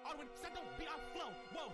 All the way, set the beat, I'll flow. Whoa.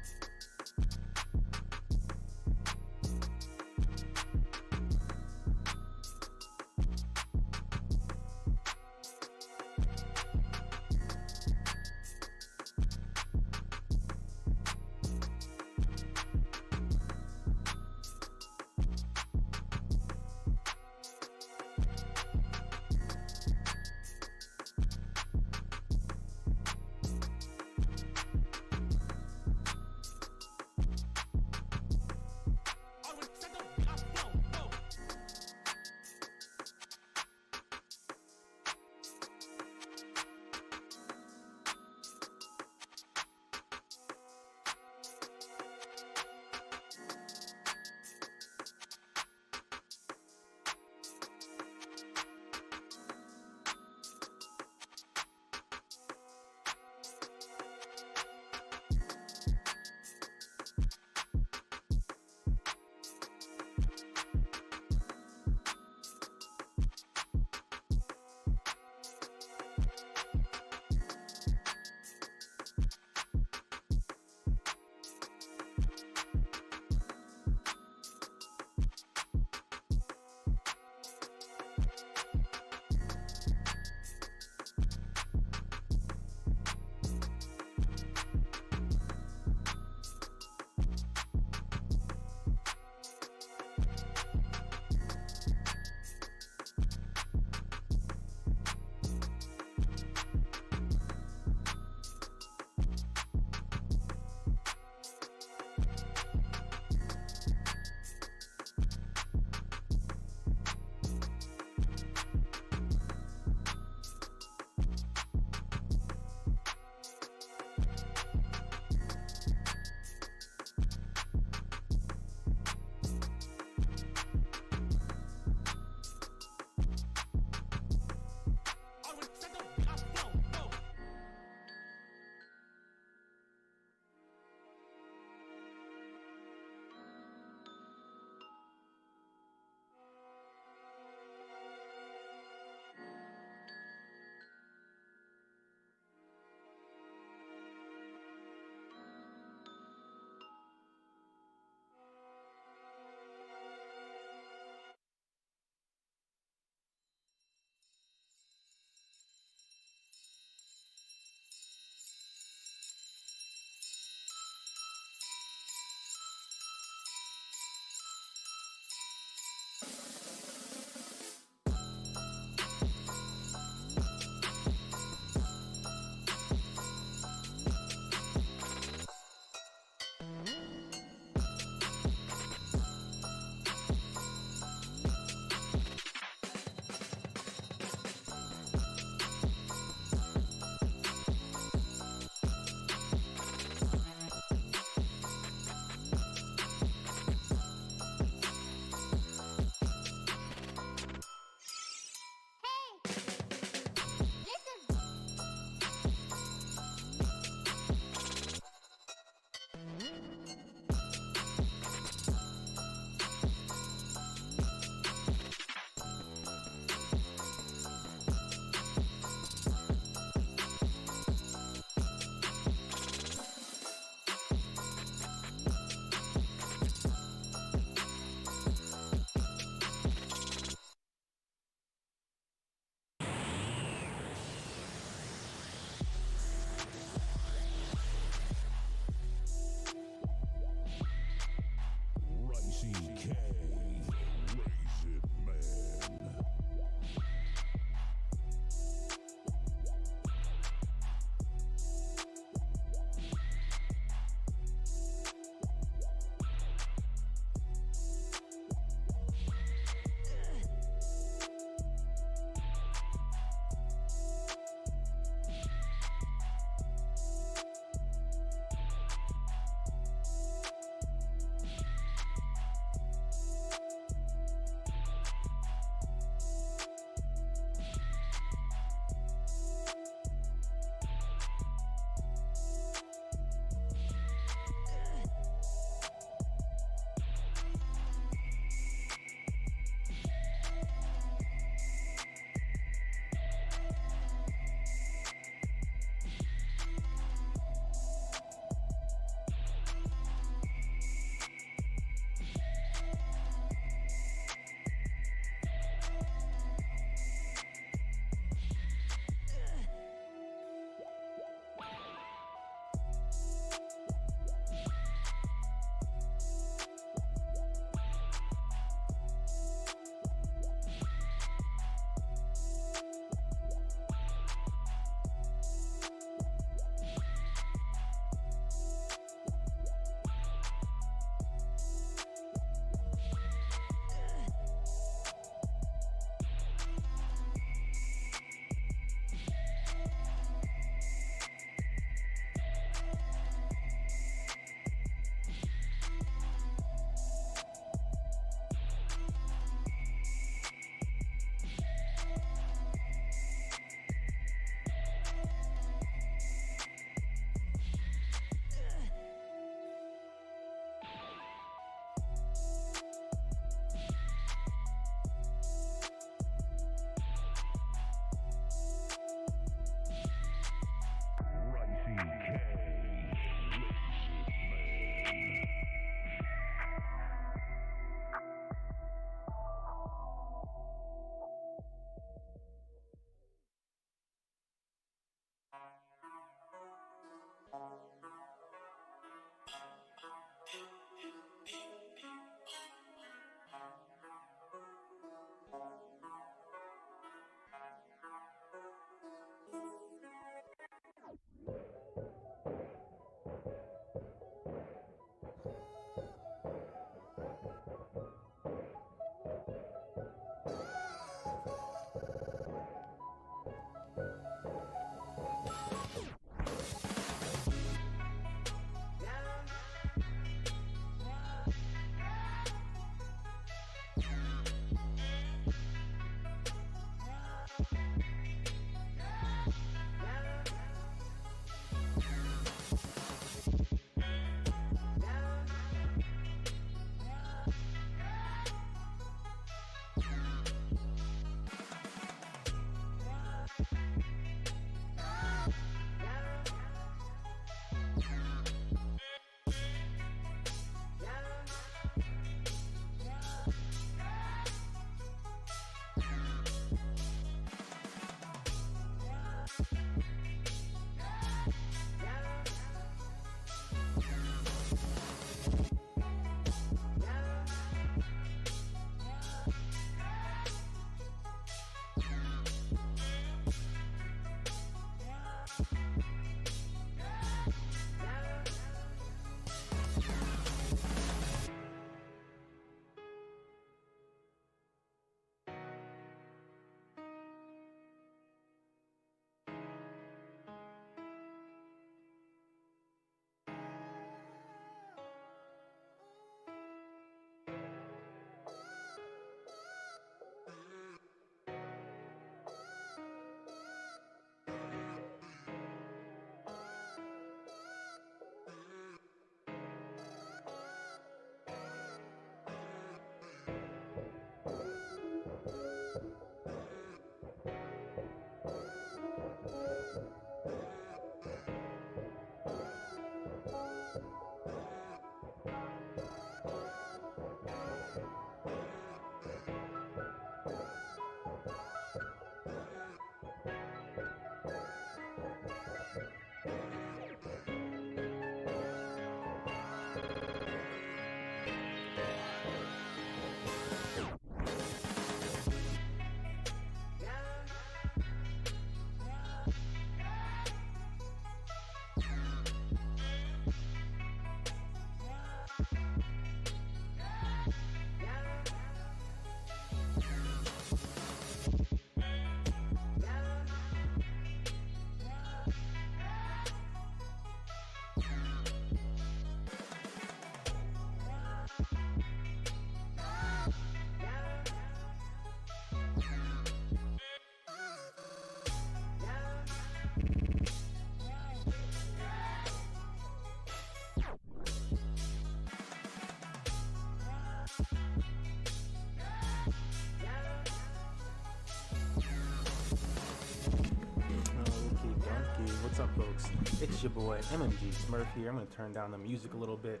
folks? It's your boy MMG Smurf here. I'm gonna turn down the music a little bit.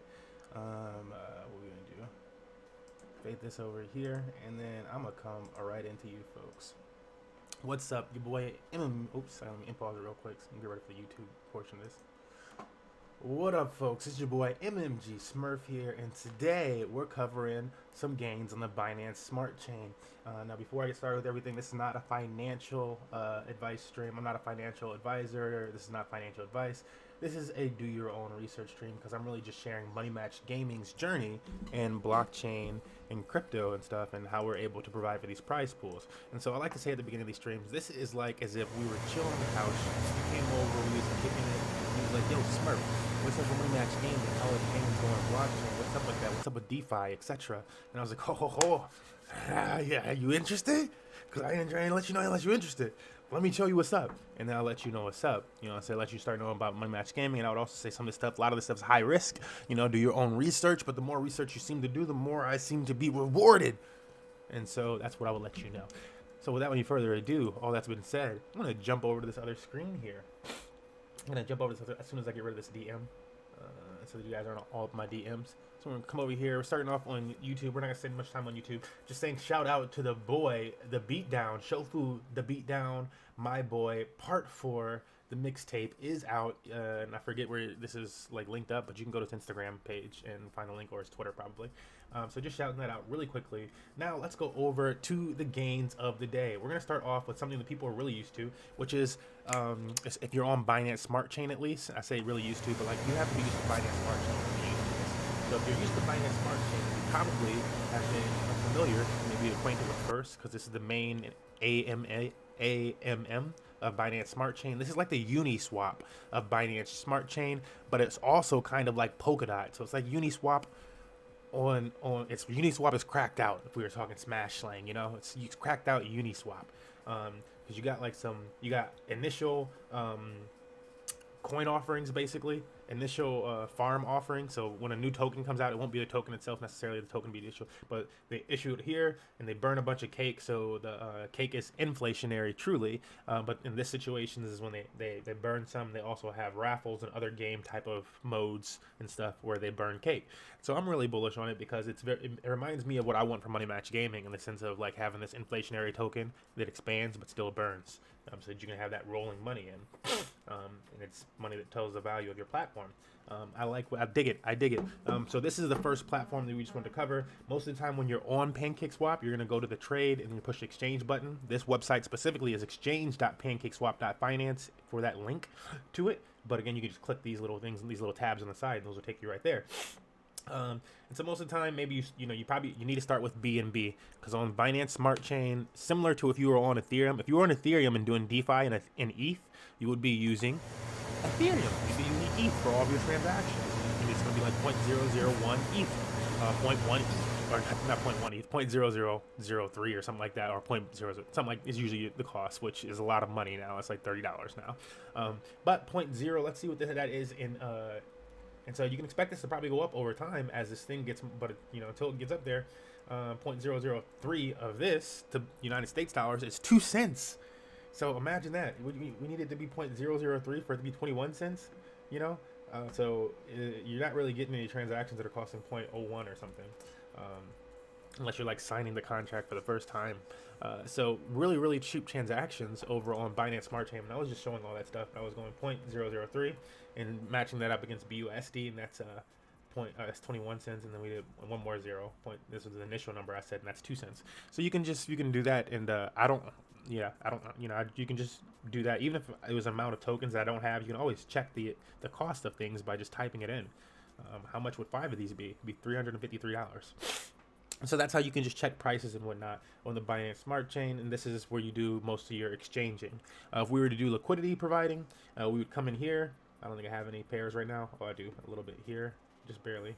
What we gonna do? Fade this over here, and then I'm gonna come right into you folks. What's up, your boy MM? Oops, let me pause it real quick so I can get ready for the YouTube portion of this. What up, folks? It's your boy MMG Smurf here, and today we're covering some gains on the Binance Smart Chain. Now, before I get started with everything, this is not a financial advice stream. I'm not a financial advisor. This is not financial advice. This is a do your own research stream because I'm really just sharing Money Match Gaming's journey and blockchain and crypto and stuff and how we're able to provide for these prize pools. And so I like to say at the beginning of these streams, this is like as if we were chilling on the couch, we came over, we was kicking it, and he was like, yo, Smurf, what's up with Money Match Gaming? How are payments going on blockchain? What's up with that? What's up with DeFi, etc.? And I was like, yeah, are you interested? Because I ain't let you know unless you're interested. Let me show you what's up, and then I'll let you know what's up. You know, I let you start knowing about Money Match Gaming, and I would also say some of this stuff, a lot of this stuff is high risk. You know, do your own research, but the more research you seem to do, the more I seem to be rewarded. And so that's what I would let you know. So without any further ado, all that's been said, I'm going to jump over to this other screen here. I'm going to jump over to this other, as soon as I get rid of this DM, so that you guys aren't all of my DMs. So we're going to come over here. We're starting off on YouTube. We're not going to spend much time on YouTube. Just saying shout out to the boy, The Beatdown, Shofu, The Beatdown, my boy. Part 4, the mixtape is out. And I forget where this is like linked up, but you can go to his Instagram page and find the link, or his Twitter probably. So just shouting that out really quickly. Now let's go over to the gains of the day. We're going to start off with something that people are really used to, which is if you're on Binance Smart Chain at least. I say really used to, but like you have to be used to Binance Smart Chain to be used to this. So if you're used to Binance Smart Chain, you probably have been familiar, maybe acquainted with first, because this is the main AMM of Binance Smart Chain. This is like the Uniswap of Binance Smart Chain, but it's also kind of like Polkadot. So it's like Uniswap on it's Uniswap is cracked out. If we were talking Smash slang, you know, it's cracked out Uniswap, because you got like you got initial coin offerings, basically initial farm offering. So when a new token comes out, it won't be the token itself necessarily, the token be the issue, but they issue it here and they burn a bunch of cake, so the cake is inflationary truly, but in this situation, this is when they burn some. They also have raffles and other game type of modes and stuff where they burn cake. So I'm really bullish on it because it reminds me of what I want from Money Match Gaming, in the sense of like having this inflationary token that expands but still burns, so that you can have that rolling money in, and it's money that tells the value of your platform. I dig it. So this is the first platform that we just want to cover. Most of the time when you're on PancakeSwap, you're going to go to the trade and you push the exchange button. This website specifically is exchange.pancakeswap.finance for that link to it. But again, you can just click these little things and these little tabs on the side, and those will take you right there. And so most of the time, maybe you need to start with BNB, because on Binance Smart Chain, similar to if you were on Ethereum, if you were on Ethereum and doing DeFi and ETH, you would be using Ethereum. You'd be using ETH for all of your transactions. And it's going to be like 0.001 ETH, 0.1 ETH, or not 0.1 ETH, 0.0003 or something like that, or 0.00, something like is usually the cost, which is a lot of money now. It's like $30 now. But 0.0, let's see what that is in. And so you can expect this to probably go up over time as this thing gets, but until it gets up there, 0.003 of this to United States dollars is 2 cents. So imagine that. We need it to be 0.003 for it to be 21 cents, so you're not really getting any transactions that are costing 0.01 or something, unless you're like signing the contract for the first time. So really, really cheap transactions over on Binance Smart Chain. And I was just showing all that stuff. I was going 0.003 and matching that up against BUSD, and that's that's 21 cents, and then we did one more zero point. This was the initial number I said, and that's 2 cents. So you can do that, and you can just do that. Even if it was an amount of tokens that I don't have, you can always check the cost of things by just typing it in. How much would 5 of these be? It'd be $353. So that's how you can just check prices and whatnot on the Binance Smart Chain, and this is where you do most of your exchanging. If we were to do liquidity providing, we would come in here. I don't think I have any pairs right now. Oh, I do a little bit here, just barely.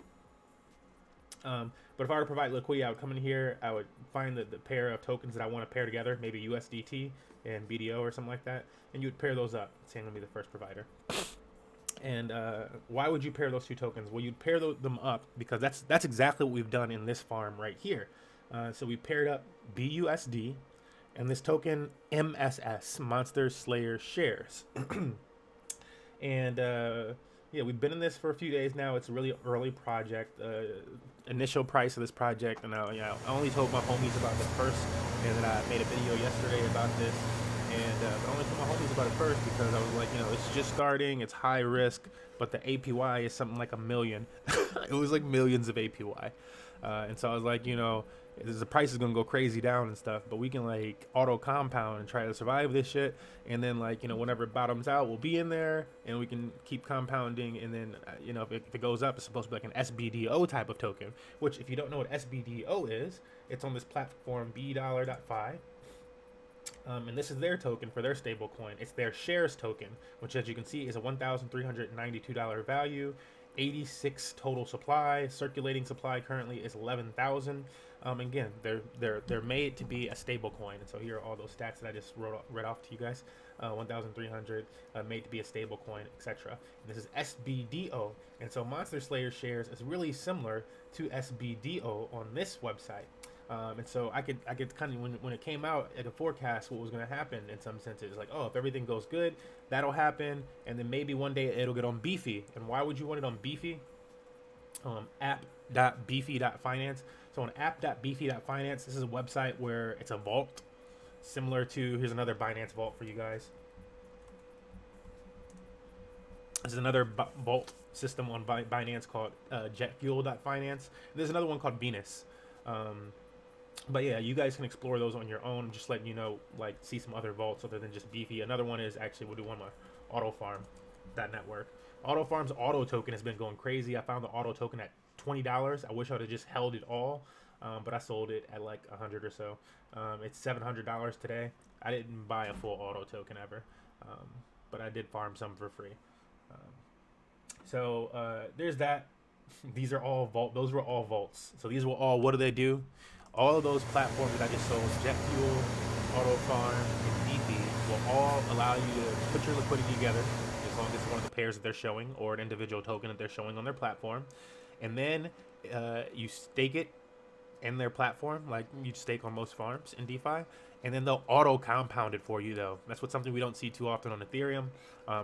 But if I were to provide liquidity, I would come in here. I would find the pair of tokens that I want to pair together, maybe USDT and BDO or something like that, and you would pair those up. Saying I'm going to be the first provider. And why would you pair those two tokens? Well, you'd pair them up because that's exactly what we've done in this farm right here. So we paired up BUSD and this token MSS, Monster Slayer Shares. And yeah, we've been in this for a few days now. It's a really early project. Initial price of this project, and I only told my homies about this first, and then I made a video yesterday about this. And but I only told my homies about it first because I was like, it's just starting, it's high risk, but the APY is something like a million. It was like millions of APY. And so I was like, the price is gonna go crazy down and stuff, but we can like auto compound and try to survive this shit. And then like, whenever it bottoms out, we'll be in there and we can keep compounding. And then, if it goes up, it's supposed to be like an SBDO type of token, which if you don't know what SBDO is, it's on this platform BDollar.fi. And this is their token for their stable coin. It's their shares token, which as you can see is a $1,392 value, 86 total supply. Circulating supply currently is 11,000. Again, they're made to be a stable coin, and so here are all those stats that I just read off to you guys. 1,300 made to be a stable coin, etc. This is SBDO, and so Monster Slayer shares is really similar to SBDO on this website. And so I could kind of, when it came out, I could forecast what was going to happen in some senses. Like, oh, if everything goes good, that'll happen, and then maybe one day it'll get on Beefy. And why would you want it on Beefy? App.beefy.finance. So on app.beefy.finance, this is a website where it's a vault, similar to, here's another Binance vault for you guys. This is another vault system on Binance called jetfuel.finance. There's another one called Venus. But yeah, you guys can explore those on your own. Just letting you know, like, see some other vaults other than just Beefy. Another one is actually, we'll do one more, AutoFarm.network. AutoFarm's auto token has been going crazy. I found the auto token at $20. I wish I would have just held it all, but I sold it at like 100 or so. It's $700 today. I didn't buy a full auto token ever, but I did farm some for free. So there's that. These are all those were all vaults. So these were all, what do they do? All of those platforms that I just sold, JetFuel, AutoFarm, and Beefy, will all allow you to put your liquidity together, as long as it's one of the pairs that they're showing or an individual token that they're showing on their platform. And then you stake it in their platform, like you stake on most farms in DeFi, and then they'll auto compound it for you, though. That's something we don't see too often on Ethereum.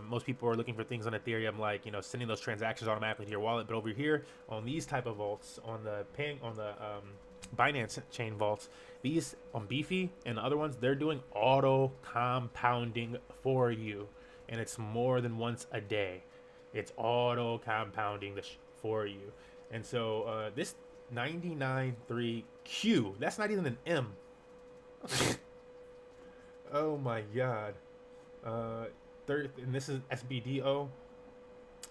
Most people are looking for things on Ethereum, like, sending those transactions automatically to your wallet. But over here on these type of vaults, on the Binance chain vaults, these on Beefy and the other ones, they're doing auto compounding for you, and it's more than once a day. It's auto compounding this for you. And so this 99.3Q, that's not even an M. Oh my god. And this is SBDO. You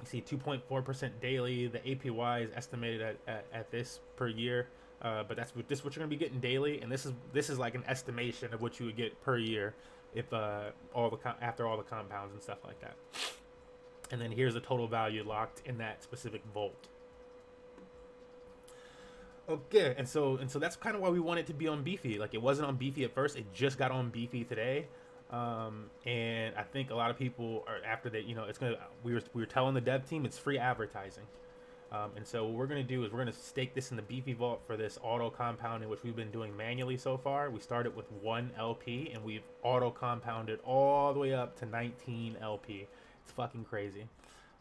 see 2.4% daily. The APY is estimated at this per year. But that's what you're gonna be getting daily, and this is like an estimation of what you would get per year if after all the compounds and stuff like that. And then here's the total value locked in that specific vault. Okay, and so that's kind of why we want it to be on Beefy. Like, it wasn't on Beefy at first; it just got on Beefy today. And I think a lot of people are after that. It's gonna. We were telling the dev team it's free advertising. And so what we're going to do is we're going to stake this in the Beefy vault for this auto compounding, which we've been doing manually so far. We started with 1 LP, and we've auto compounded all the way up to 19 LP. It's fucking crazy.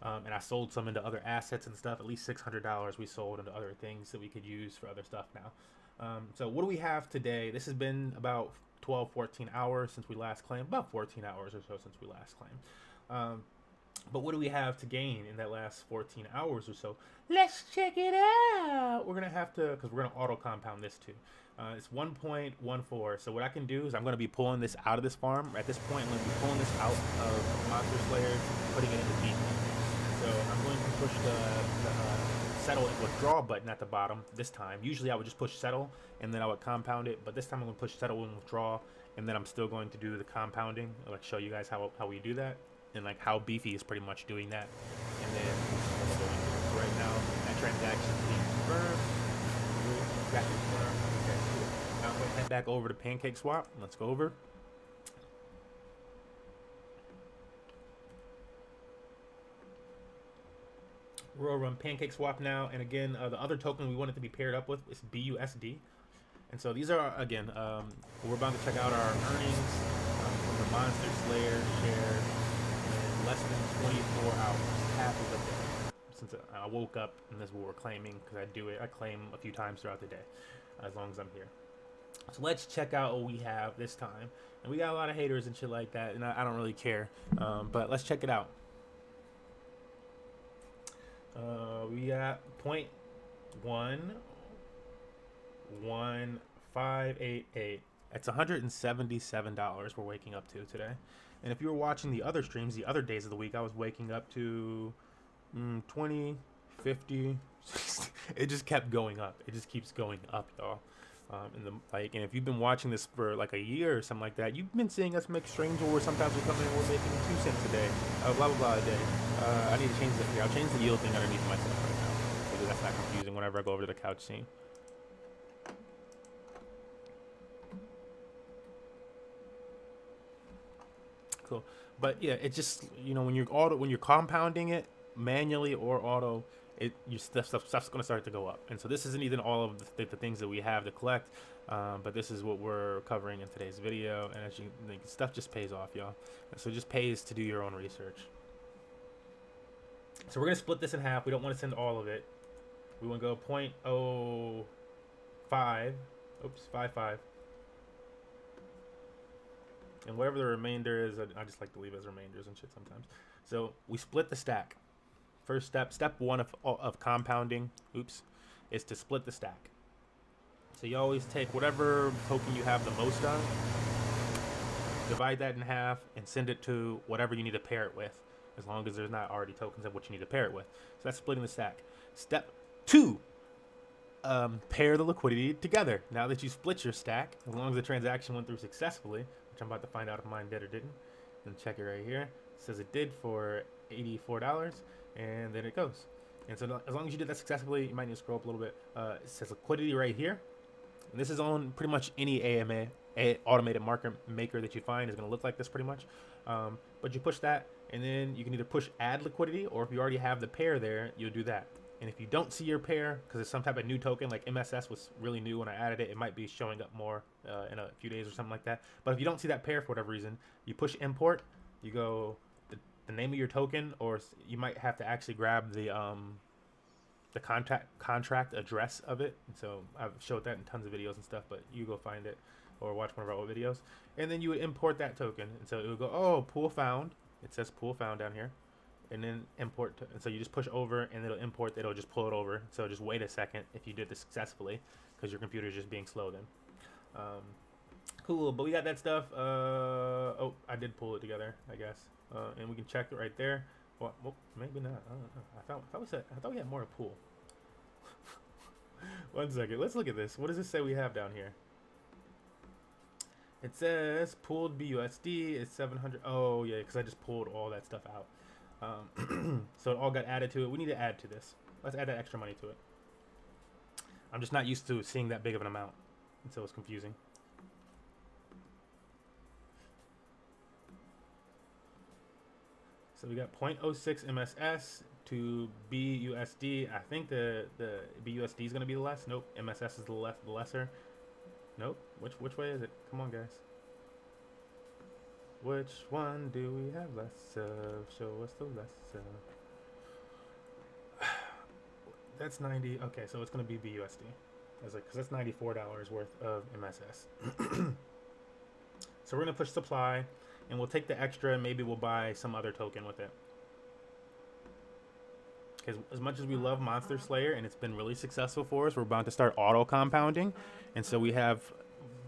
And I sold some into other assets and stuff. At least $600 we sold into other things that we could use for other stuff now. So what do we have today? This has been about 12, 14 hours since we last claimed. About 14 hours or so since we last claimed. But what do we have to gain in that last 14 hours or so? Let's check it out. We're going to have to, because we're going to auto compound this too. It's 1.14. So what I can do is I'm going to be pulling this out of this farm. At this point, I'm going to be pulling this out of Monster Slayer, putting it in the Beefy. So I'm going to push the settle and withdraw button at the bottom this time. Usually I would just push settle and then I would compound it. But this time I'm going to push settle and withdraw. And then I'm still going to do the compounding. I'll like show you guys how we do that. And like how Beefy is pretty much doing that. And then right now that transaction is being confirmed. Got confirmed. Okay, cool. Now I'm going to head back over to Pancake Swap. Let's go over. We'll run Pancake Swap now. And again, the other token we want it to be paired up with is BUSD. And so these are, again, we're about to check out our earnings from the Monster Slayer share. less than 24 hours, half of a day. Since I woke up and this is what we're claiming, because I claim a few times throughout the day, as long as I'm here. So let's check out what we have this time. And we got a lot of haters and shit like that, and I don't really care. But let's check it out. We got 0.11588. That's $177 we're waking up to today. And if you were watching the other streams, the other days of the week, I was waking up to 20, 50. It just kept going up. It just keeps going up, y'all. And if you've been watching this for like a year or something like that, you've been seeing us make streams where sometimes we come in and we're making 2 cents a day, blah blah blah a day. I need to change that here. I'll change the yield thing underneath myself right now, because that's not confusing whenever I go over to the couch scene. Cool. But yeah, it just, when you're compounding it manually or auto, your stuff's going to start to go up. And so this isn't even all of the things that we have to collect, but this is what we're covering in today's video. And as you think, stuff just pays off, y'all. So it just pays to do your own research. So we're going to split this in half. We don't want to send all of it. We want to go 0.05. Oops, 55. And whatever the remainder is, I just like to leave as remainders and shit sometimes. So we split the stack. First step one of compounding, is to split the stack. So you always take whatever token you have the most of, divide that in half, and send it to whatever you need to pair it with, as long as there's not already tokens of what you need to pair it with. So that's splitting the stack. Step 2, pair the liquidity together. Now that you split your stack, as long as the transaction went through successfully, which I'm about to find out if mine did or didn't, and check it right here. It says it did for $84. And then it goes. And so as long as you did that successfully, you might need to scroll up a little bit. It says liquidity right here. And this is on pretty much any automated market maker that you find is going to look like this pretty much. But you push that, and then you can either push add liquidity, or if you already have the pair there, you'll do that. And if you don't see your pair, because it's some type of new token, like MSS was really new when I added it, it might be showing up more in a few days or something like that. But if you don't see that pair for whatever reason, you push import, you go the name of your token, or you might have to actually grab the contract address of it. And so I've showed that in tons of videos and stuff, but you go find it or watch one of our old videos, and then you would import that token. And so it would go, oh, pool found. It says pool found down here, and then import. And so you just push over, and it'll import. It'll just pull it over. So just wait a second if you did this successfully, because your computer is just being slow then. Cool, but we got that stuff. Oh, I did pull it together, I guess. And we can check it right there. Well, maybe not. I don't know. I thought we had more to pull. 1 second. Let's look at this. What does this say we have down here? It says pooled BUSD is 700. Oh yeah, because I just pulled all that stuff out. So it all got added to it. We need to add to this. Let's add that extra money to it. I'm just not used to seeing that big of an amount, and so it's confusing. So we got 0.06 MSS to BUSD. I think the BUSD is going to be the less. Nope. MSS is the lesser. Nope. Which way is it? Come on, guys. Which one do we have less of? Show us the less of. That's 90. Okay, so it's going to be BUSD. Because that's $94 worth of MSS. So we're going to push supply. And we'll take the extra, and maybe we'll buy some other token with it. Because as much as we love Monster Slayer, and it's been really successful for us, we're about to start auto compounding. And so we have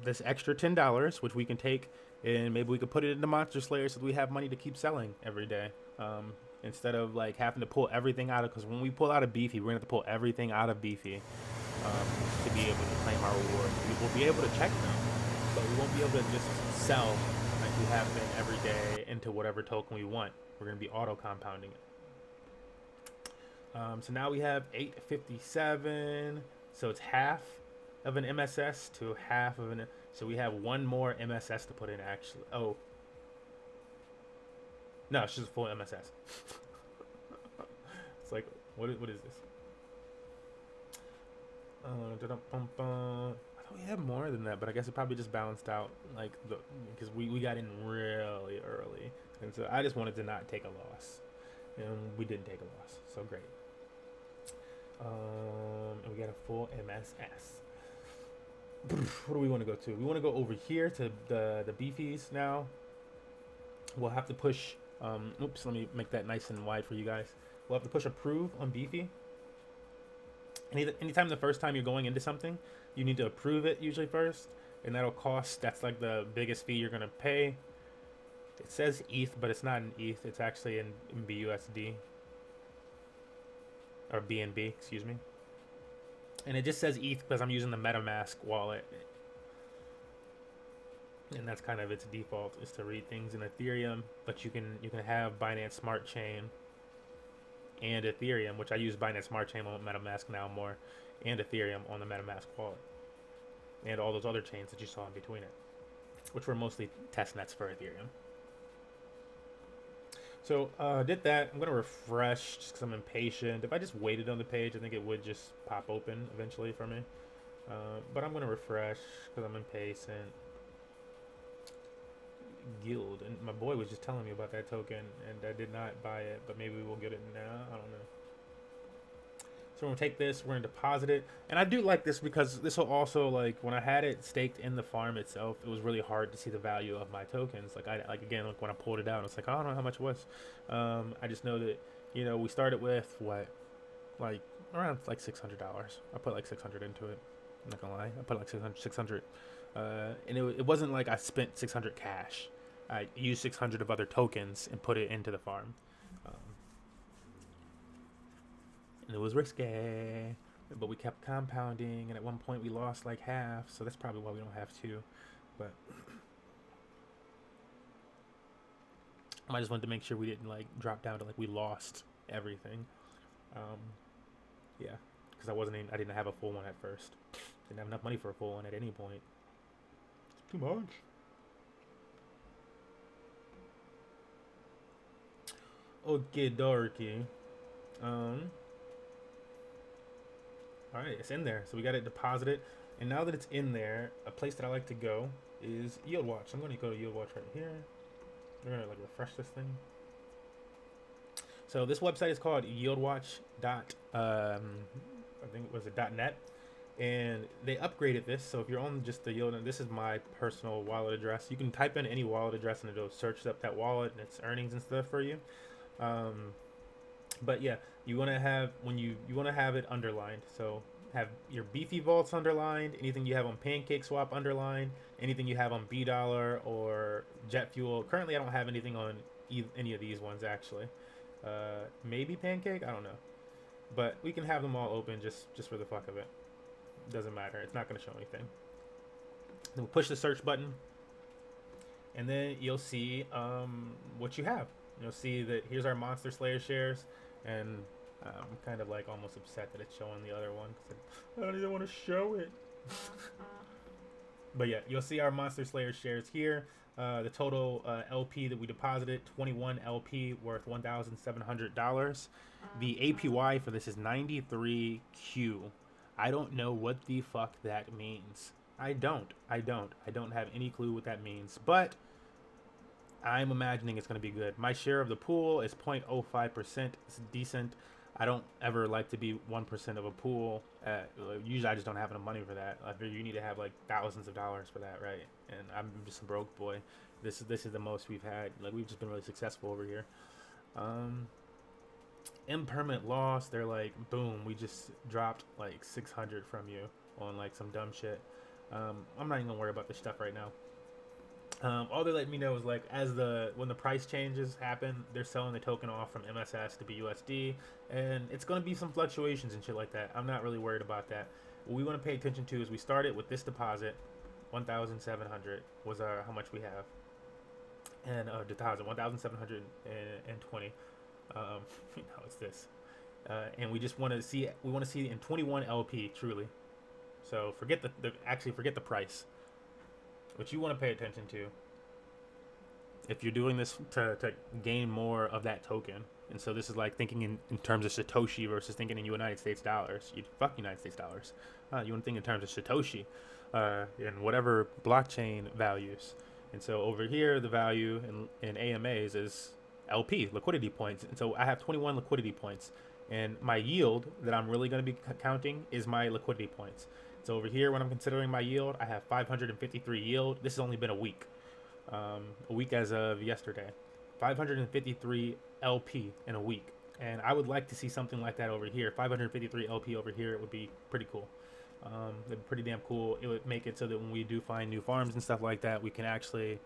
this extra $10, which we can take, and maybe we could put it into Monster Slayer so that we have money to keep selling every day. Instead of like having to pull everything out of, because when we pull out of Beefy, we're going to have to pull everything out of Beefy to be able to claim our rewards. We'll be able to check them, but we won't be able to just sell like we have been every day into whatever token we want. We're going to be auto compounding it. So now we have 857. So it's half of an MSS to half of an. So we have one more MSS to put in actually. Oh. No, it's just full MSS. It's like, what is this? I We have more than that, but I guess it probably just balanced out, like, because we got in really early, and so I just wanted to not take a loss, and we didn't take a loss, so great. And we got a full MSS. What do we want to go to? We want to go over here to the beefies now. We'll have to push. Oops, let me make that nice and wide for you guys. We'll have to push approve on beefy. Anytime the first time you're going into something, you need to approve it usually first, and that'll cost. That's like the biggest fee you're gonna pay. It says ETH, but it's not in ETH. It's actually in BUSD or BNB, excuse me. And it just says ETH because I'm using the MetaMask wallet, and that's kind of its default, is to read things in Ethereum. But you can have Binance Smart Chain and Ethereum, which I use Binance Smart Chain on MetaMask now more, and Ethereum on the MetaMask wallet, and all those other chains that you saw in between it, which were mostly test nets for Ethereum. So did that. I'm gonna refresh just because I'm impatient. If I just waited on the page, I think it would just pop open eventually for me. But I'm gonna refresh because I'm impatient. Guild, and my boy was just telling me about that token, and I did not buy it, but maybe we'll get it now. I don't know. So we're gonna take this, we're gonna deposit it, and I do like this because this will also, like, when I had it staked in the farm itself, it was really hard to see the value of my tokens. Like again, like when I pulled it out, it's like, I don't know how much it was. I just know that, you know, we started with what, like around like $600. I put like 600 into it. I'm not gonna lie, I put like 600, and it wasn't like I spent 600 cash. I used 600 of other tokens and put it into the farm. And it was risky, but we kept compounding, and at one point we lost like half, so that's probably why we don't have two. But I just wanted to make sure we didn't like drop down to like we lost everything. Yeah, because I didn't have a full one at first. Didn't have enough money for a full one at any point. It's too much. Okay, dorky. Alright, it's in there. So we got it deposited. And now that it's in there, a place that I like to go is Yield Watch. I'm going to go to Yield Watch right here. We're going to like refresh this thing. So this website is called yieldwatch. I think it was a .net. And they upgraded this. So if you're on just the Yield, and this is my personal wallet address. You can type in any wallet address and it'll search up that wallet and its earnings and stuff for you. But yeah, you want to have, when you want to have it underlined. So have your beefy vaults underlined, anything you have on Pancake Swap underlined, anything you have on $, or Jet Fuel. Currently I don't have anything on any of these ones actually. Maybe Pancake, I don't know, but we can have them all open just for the fuck of it. Doesn't matter, it's not going to show anything. Then we'll push the search button, and then you'll see what you have. You'll see that here's our Monster Slayer shares, and I'm kind of like almost upset that it's showing the other one because I don't even want to show it. But yeah, you'll see our Monster Slayer shares here. The total LP that we deposited, 21 LP worth $1,700. The APY for this is 93Q. I don't know what the fuck that means. I don't have any clue what that means, but I'm imagining it's going to be good. My share of the pool is 0.05%. It's decent. I don't ever like to be 1% of a pool. Usually I just don't have enough money for that. I figure you need to have like thousands of dollars for that, right? And I'm just a broke boy. This is the most we've had. Like, we've just been really successful over here. Impermanent loss, they're like, boom, we just dropped like 600 from you on like some dumb shit. I'm not even gonna worry about this stuff right now. All they let me know is like, when the price changes happen, they're selling the token off from MSS to BUSD, and it's going to be some fluctuations and shit like that. I'm not really worried about that. What we want to pay attention to is we started with this deposit, 1,700 was how much we have, and deposit 1,720. Now it's this, and we just want to see in 21 LP truly. So forget the price. What you want to pay attention to, if you're doing this to gain more of that token, And so this is like thinking in terms of Satoshi versus thinking in United States dollars. You'd fuck United States dollars. You want to think in terms of Satoshi and whatever blockchain values. And so over here, the value in AMAs is LP, liquidity points. And so I have 21 liquidity points. And my yield that I'm really going to be counting is my liquidity points. So over here, when I'm considering my yield, I have 553 yield. This has only been a week as of yesterday. 553 LP in a week. And I would like to see something like that over here. 553 LP over here would be pretty cool. It'd be pretty damn cool. It would make it so that when we do find new farms and stuff like that, we can actually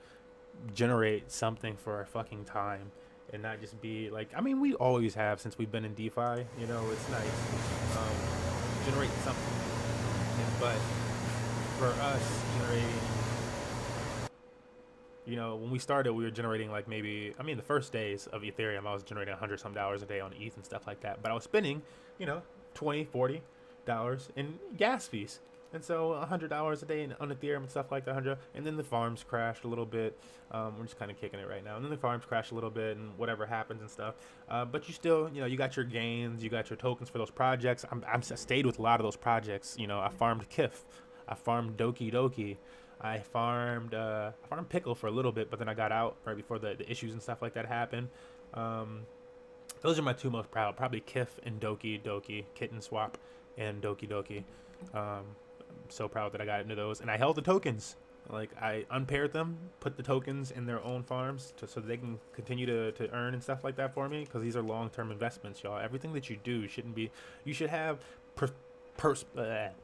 generate something for our fucking time and not just be like, I mean, we always have since we've been in DeFi, you know, it's nice. Generate something. But for us, generating, you know, when we started, we were generating like maybe, I mean, the first days of Ethereum, I was generating $100 a day on ETH and stuff like that. But I was spending, you know, $20, $40 in gas fees. And so $100 a day on Ethereum and stuff like that, and then the farms crashed a little bit. We're just kind of kicking it right now. And then the farms crashed a little bit, and whatever happens and stuff. But you still, you know, you got your gains, you got your tokens for those projects. I stayed with a lot of those projects. You know, I farmed Kif, I farmed Doki Doki, I farmed Pickle for a little bit, but then I got out right before the issues and stuff like that happened. Those are my two most proud, probably Kif and Doki Doki, Kitten Swap and Doki Doki. So proud that I got into those, and I held the tokens. Like, I unpaired them, put the tokens in their own farms so they can continue to earn and stuff like that for me, because these are long-term investments, y'all. Everything that you do shouldn't be, you should have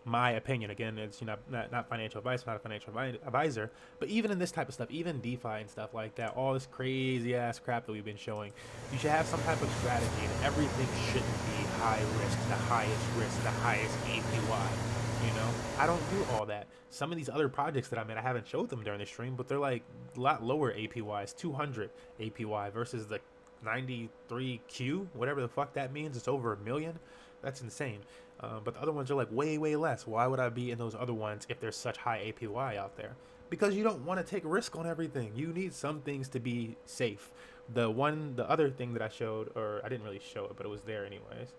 my opinion, again, it's, you know, not financial advice, not a financial advisor, but even in this type of stuff, even DeFi and stuff like that, all this crazy ass crap that we've been showing, you should have some type of strategy, and everything shouldn't be high risk, the highest APY. You know, I don't do all that. Some of these other projects that I'm in, I haven't showed them during the stream, but they're like a lot lower APYs, 200 APY versus the 93Q, whatever the fuck that means. It's over $1 million. That's insane. But the other ones are like way, way less. Why would I be in those other ones if there's such high APY out there? Because you don't want to take risk on everything. You need some things to be safe. The other thing that I showed, or I didn't really show it, but it was there anyways.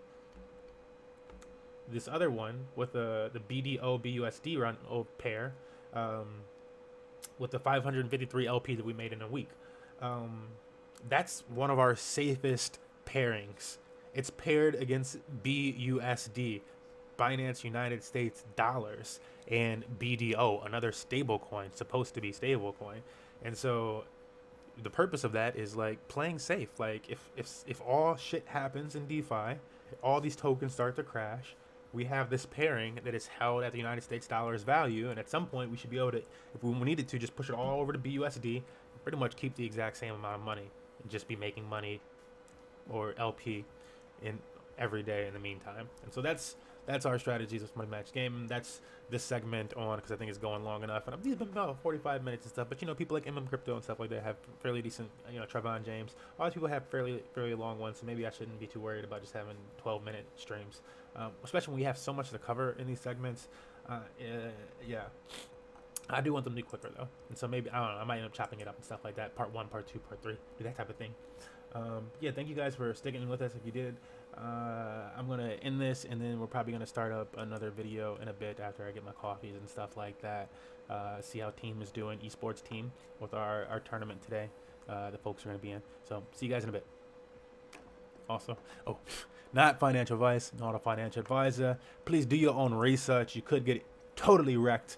This other one with the BDO BUSD run pair, with the 553 LP that we made in a week. That's one of our safest pairings. It's paired against BUSD, Binance United States dollars, and BDO, another stable coin, supposed to be stable coin. And so the purpose of that is like playing safe. Like if all shit happens in DeFi, all these tokens start to crash, we have this pairing that is held at the United States dollar's value, and at some point we should be able to, if we needed to, just push it all over to BUSD, pretty much keep the exact same amount of money, and just be making money or LP in every day in the meantime. And so that's our strategies with Money Max Game. That's this segment on, because I think it's going long enough, and these have been about 45 minutes and stuff. But you know, people like Crypto and stuff like that have fairly decent, you know, Trevon James. A lot of people have fairly long ones, so maybe I shouldn't be too worried about just having 12-minute streams, especially when we have so much to cover in these segments. Yeah, I do want them to be quicker though, and so maybe, I don't know, I might end up chopping it up and stuff like that. Part 1, Part 2, Part 3, do that type of thing. Yeah, thank you guys for sticking with us if you did. I'm going to end this, and then we're probably going to start up another video in a bit after I get my coffees and stuff like that. See how team is doing, esports team, with our tournament today. The folks are going to be in. So see you guys in a bit. Also, not financial advice, not a financial advisor. Please do your own research. You could get totally wrecked,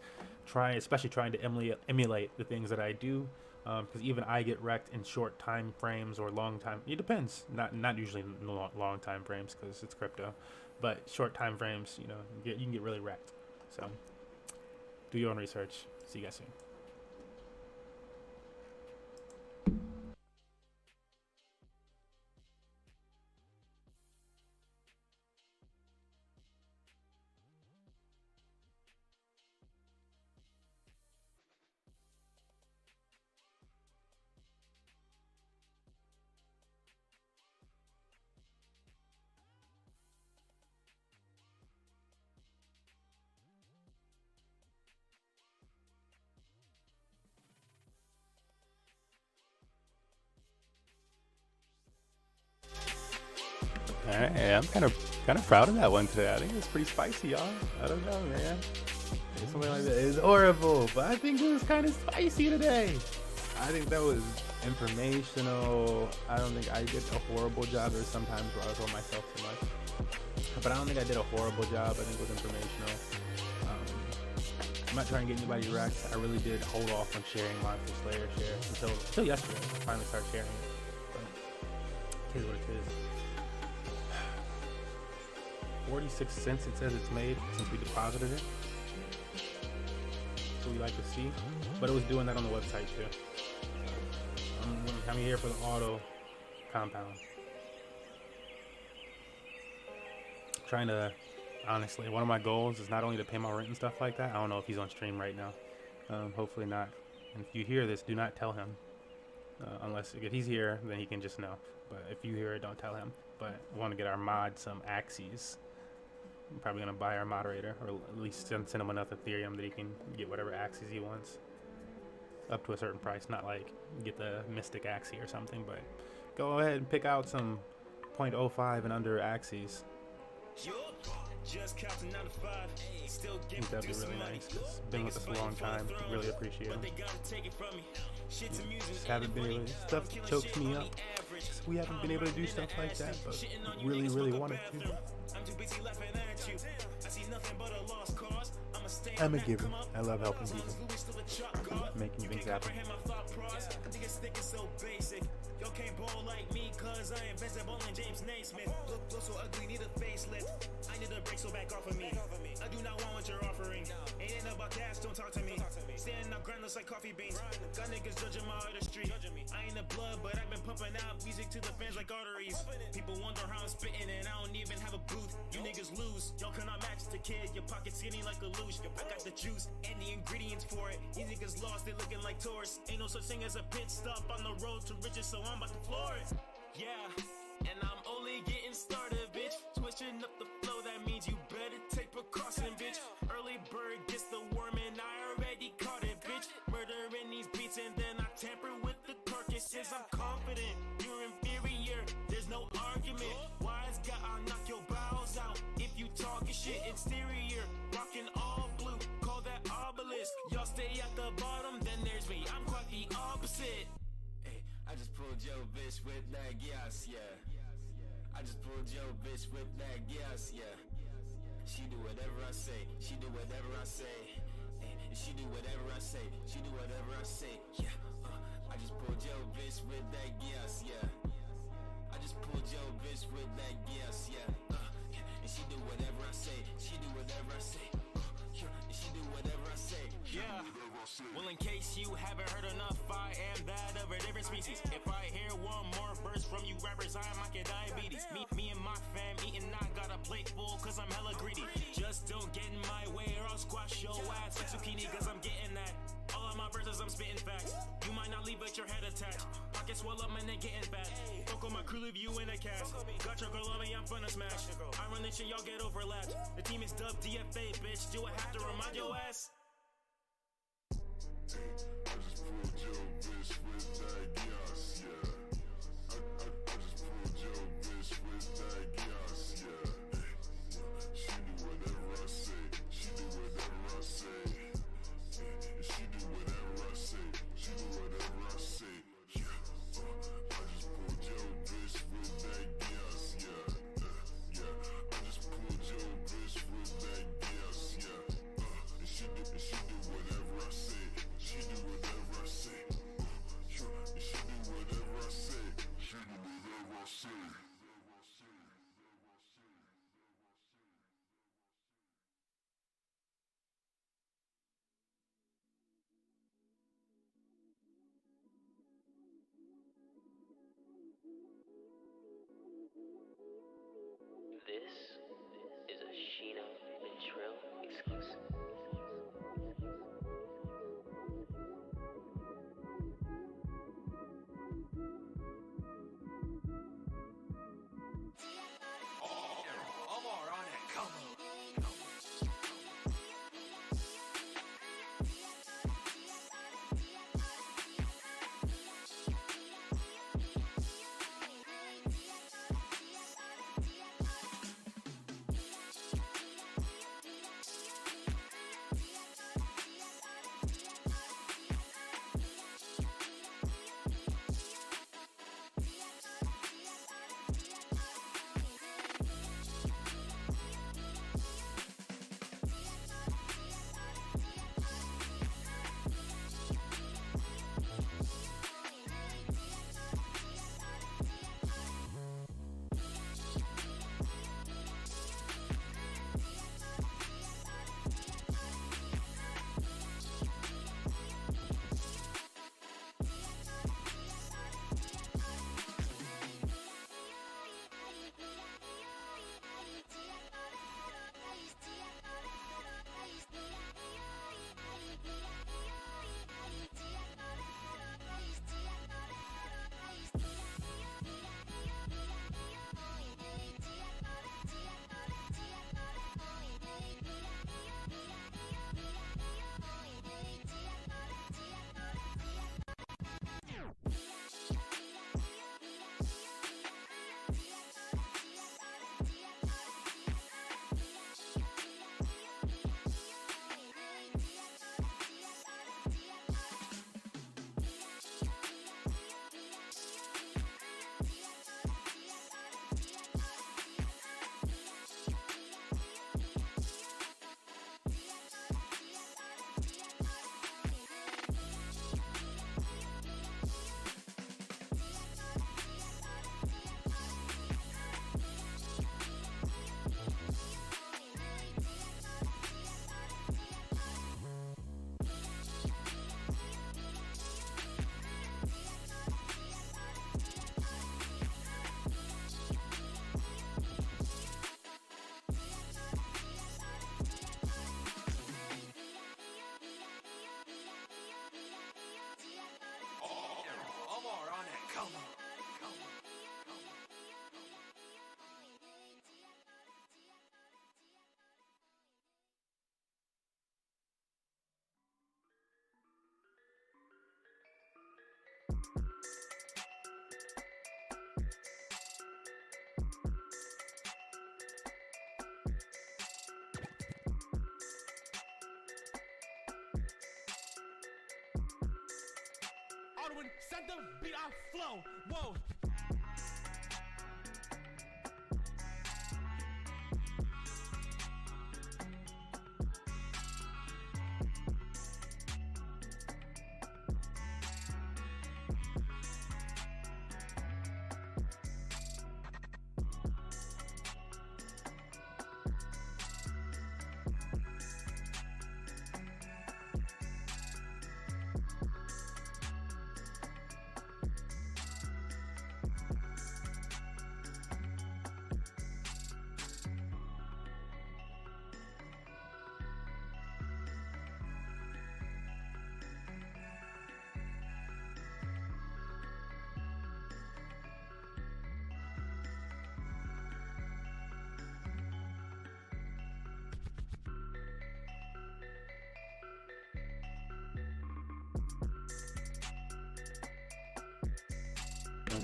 especially trying to emulate the things that I do. Because even I get wrecked in short time frames or long time. It depends. Not usually long time frames because it's crypto, but short time frames, you know, you can get really wrecked. So do your own research. See you guys soon. Alright, yeah, I'm kind of proud of that one today. I think it's pretty spicy, y'all. I don't know, man. Something like that is horrible, but I think it was kind of spicy today. I think that was informational. I don't think I did a horrible job. There's sometimes where I told myself too much, but I don't think I did a horrible job. I think it was informational. I'm not trying to get anybody wrecked. I really did hold off on sharing Monster Slayer shares until yesterday. I finally started sharing it. But it is what it is. 46 cents it says it's made since we deposited it. So we like to see, but it was doing that on the website too. I'm coming here for the auto compound. Trying to, honestly, one of my goals is not only to pay my rent and stuff like that. I don't know if he's on stream right now. Hopefully not. And if you hear this, do not tell him. Unless if he's here, then he can just know. But if you hear it, don't tell him. But I want to get our mod some axes. I'm probably going to buy our moderator, or at least send him enough Ethereum that he can get whatever axes he wants. Up to a certain price, not like get the Mystic Axie or something, but go ahead and pick out some 0.05 and under axes. I think that'd be really nice. It's been with us a long time. Really appreciate it. Just haven't been able to. Stuff chokes me up. We haven't been able to do stuff like that, but really, really wanted to. I'm a giver. I love helping people. Making things happen. Yo can't ball like me, cause I invented bowling James Naismith. Look so ugly, need a facelift. I need a break, so back off of me. I do not want what you're offering. Ain't about cash, don't talk to me. Standing up ground looks like coffee beans. Got niggas judging my artistry. I ain't a blood, but I've been pumping out music to the fans like arteries. People wonder how I'm spitting and I don't even have a booth. You niggas lose. Y'all cannot match the kid. Your pocket skinny like a luge. I got the juice and the ingredients for it. You niggas lost, they looking like tourists. Ain't no such thing as a pit stop on the road to riches, so I'm about to floor it. Yeah, and I'm only getting started, bitch. Switching up the flow, that means you better take precaution, bitch. Early bird gets the worm and I already caught it, bitch. Murdering these beats and then I tamper with the carcasses. I'm confident, you're inferior, there's no argument. Wise guy, I'll knock your bowels out if you talking shit. Exterior, rocking all blue, call that obelisk. Y'all stay at the bottom, then there's me, I'm quite the opposite. I just pulled your bitch with that gas, yeah. I just pulled your bitch with that gas, yeah. She do whatever I say, she do whatever I say. She do whatever I say, she do whatever I say, yeah. I just pulled your bitch with that gas, yeah. I just pulled your bitch with that gas, yeah. And she do whatever I say, she do whatever I say. And she do whatever I say, yeah. Well, in case you haven't heard enough, I am that of a different species. If I hear one more burst from you rappers, I might get diabetes. Me and my fam eating, I got a plate full cause I'm hella greedy. Just don't get in my way or I'll squash your ass with zucchini cause I'm getting that. All of my verses, I'm spitting facts. You might not leave but your head attached. Pockets swell up and they getting fat. Fuck on my crew, leave you in a cast. Got your girl on me, I'm finna smash. I run this shit, y'all get overlapped. The team is dubbed DFA, bitch. Do I have to remind your ass? I just pulled your bitch with that gas, yeah. I just pulled your bitch with that gas, yeah. She do whatever I say, she do whatever I say. She do whatever I say, she do whatever I say, yeah. I just pulled your bitch with that gas, yeah. Yeah, I just pulled your bitch with that gas, yeah. And she do whatever I say. She do whatever I say. She do whatever I say. She do whatever I say. This is a Sheena and Trill exclusive. Arwin, send the beat, I flow. Whoa.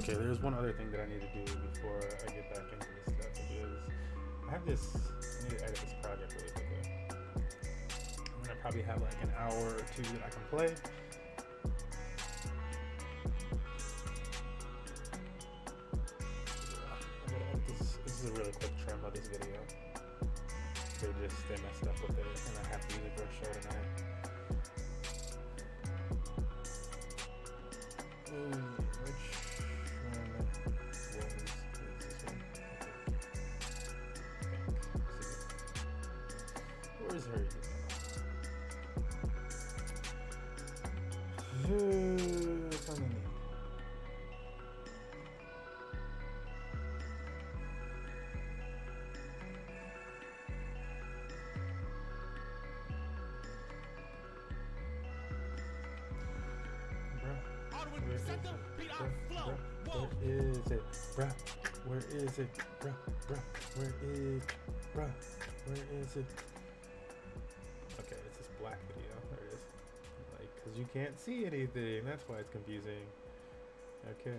Okay, there's one other thing that I need to do before I get back into this stuff, which is I need to edit this project really quickly. I'm gonna probably have like an hour or two that I can play. This is a really quick trim of this video. They messed up with it, and I have to use it for a show tonight. Which one was this one? Where's her email? It's on the name. Arwin, send the beat, I flow. Whoa. Where is it, bruh? Where is it, bruh? Where is, bruh? Where is it? Okay, it's this black video. There it is. Like, cause you can't see anything. That's why it's confusing. Okay.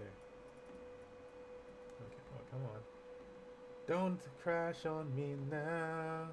Okay. Oh, come on. Don't crash on me now.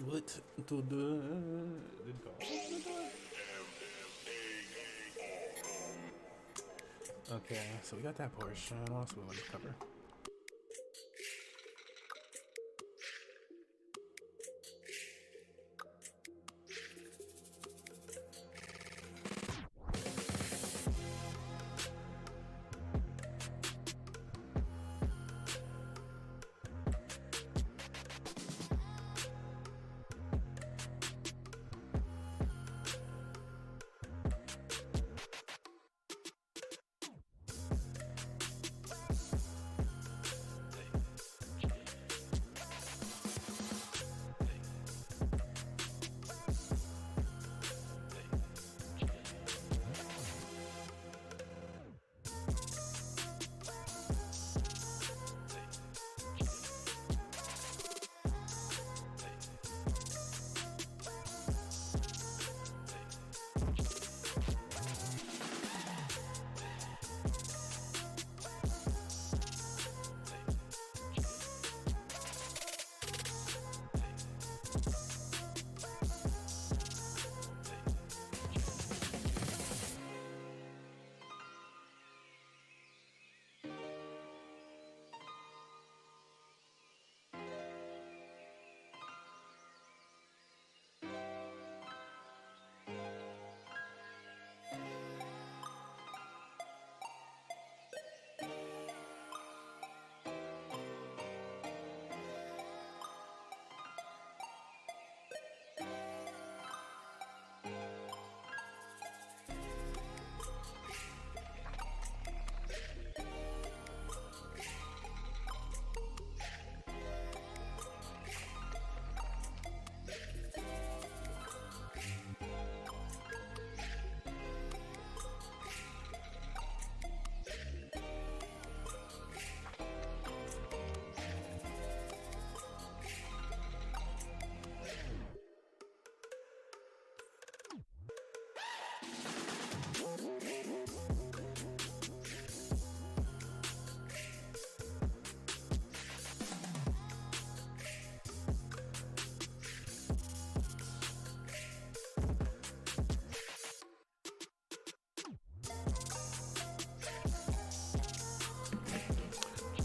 What to do? Okay, so we got that portion. What else we want to cover?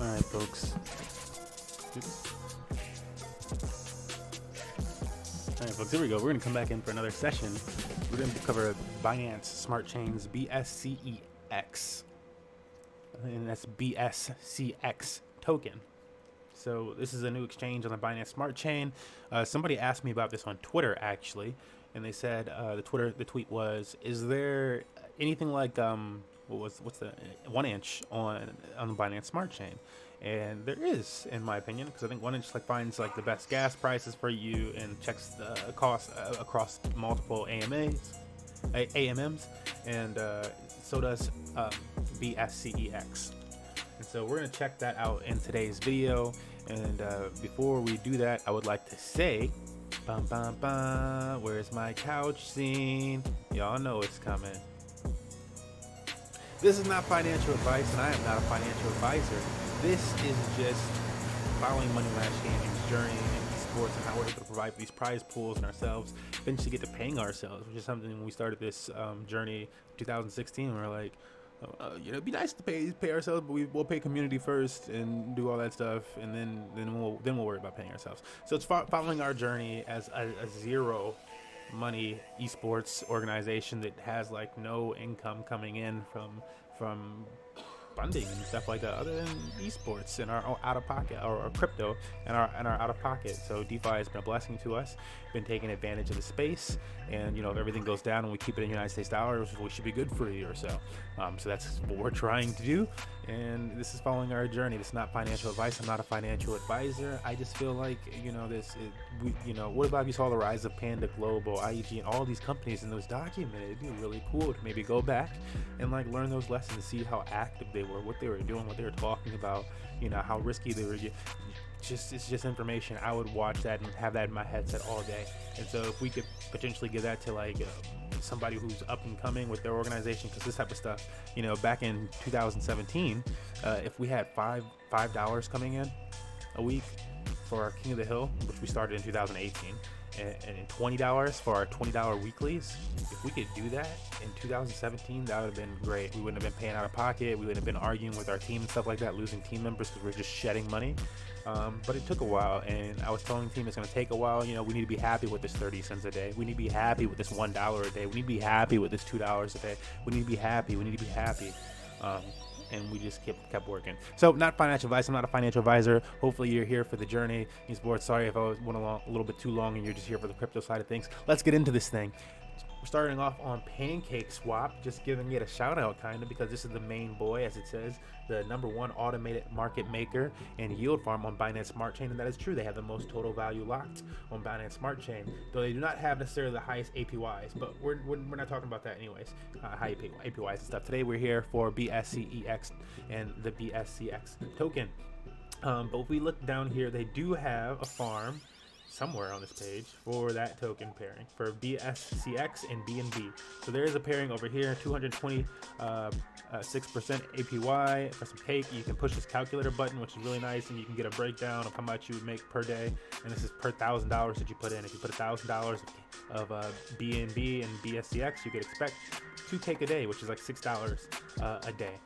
All right, folks. All right, folks, here we go. We're going to come back in for another session. We're going to cover Binance Smart Chain's BSCEX. And that's BSCX token. So this is a new exchange on the Binance Smart Chain. Somebody asked me about this on Twitter, actually. And they said, the tweet was, is there anything like, what's the 1 inch on the Binance Smart Chain? And there is, in my opinion, because I think 1 inch like finds like the best gas prices for you and checks the cost across multiple AMMs, and so does BSCEX. And so we're gonna check that out in today's video. And before we do that, I would like to say, bum bum bum, where's my couch scene? Y'all know it's coming. This is not financial advice, and I am not a financial advisor. This is just following Money Match Gaming's journey in sports and how we're able to provide these prize pools and ourselves eventually get to paying ourselves, which is something when we started this journey in 2016. We were like, it'd be nice to pay ourselves, but we'll pay community first and do all that stuff, and then we'll worry about paying ourselves. So it's following our journey as a zero money esports organization that has like no income coming in from funding and stuff like that other than esports and our out of pocket or crypto and our out of pocket. So DeFi has been a blessing to us, been taking advantage of the space, and if everything goes down and we keep it in United States dollars, we should be good for a year or so. So that's what we're trying to do, and this is following our journey. This is not financial advice. I'm not a financial advisor. I just feel like what about if you saw the rise of Panda Global, IEG, and all these companies and those documented? It'd be really cool to maybe go back and like learn those lessons and see how active they were, what they were doing, what they were talking about, how risky they were. It's just information. I would watch that and have that in my headset all day. And so if we could potentially give that to like somebody who's up and coming with their organization, because this type of stuff, back in 2017, if we had $5 coming in a week for our King of the Hill, which we started in 2018, and $20 for our $20 weeklies. If we could do that in 2017, that would have been great. We wouldn't have been paying out of pocket. We wouldn't have been arguing with our team and stuff like that, losing team members because we're just shedding money. But it took a while, and I was telling the team it's going to take a while. You know, we need to be happy with this 30 cents a day. We need to be happy with this $1 a day. We need to be happy with this $2 a day. We need to be happy. We need to be happy. And we just kept working. So, not financial advice. I'm not a financial advisor. Hopefully, you're here for the journey. These boards. Sorry if I went along a little bit too long and you're just here for the crypto side of things. Let's get into this thing. We're starting off on Pancake Swap, just giving it a shout out kind of because this is the main boy, as it says, the #1 automated market maker and yield farm on Binance Smart Chain, and that is true. They have the most total value locked on Binance Smart Chain, though they do not have necessarily the highest APYs, but we're not talking about that anyways, high APYs and stuff. Today we're here for BSCEX and the BSCX token. But if we look down here, they do have a farm somewhere on this page for that token pairing for BSCX and BNB. So there is a pairing over here, 226% APY for some cake. You can push this calculator button, which is really nice, and you can get a breakdown of how much you would make per day. And this is per $1,000 that you put in. If you put $1,000 of BNB and BSCX, you could expect 2 cake a day, which is like $6 a day.